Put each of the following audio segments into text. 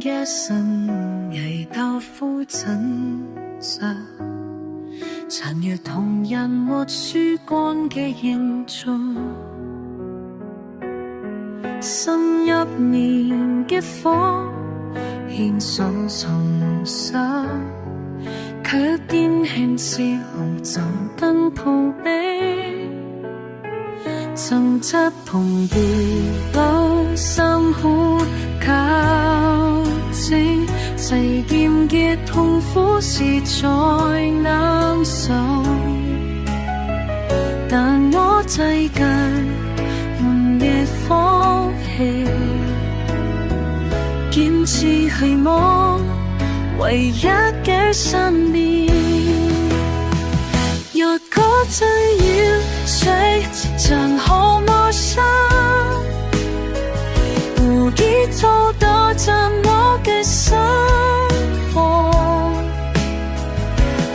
嘅神危豆腐枕着，殘餘同人和樹幹嘅形狀，心入面嘅火獻上重生，卻變輕似紅酒燈泡尾，曾質碰遇到心苦靠近，齊劍嘅痛苦實在難受，但我擠近換別放棄，堅持係我唯一嘅信念。若果真要誰真好陌生，無意做到盡我嘅生活，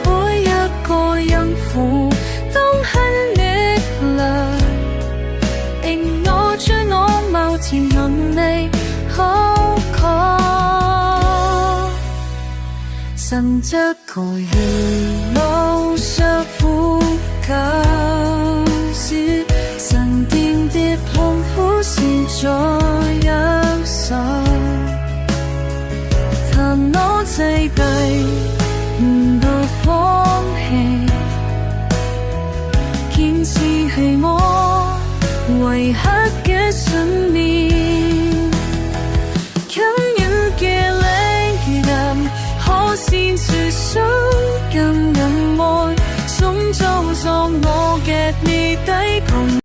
每一個音符都很力量，令我將我某天能力好過，甚至個月路上呼救時，神殿的痛苦是在右手，但我擠低唔到放棄，堅持係我唯一嘅信念。感恩嘅靈感，可先說出更恩愛，總造作我嘅你抵抗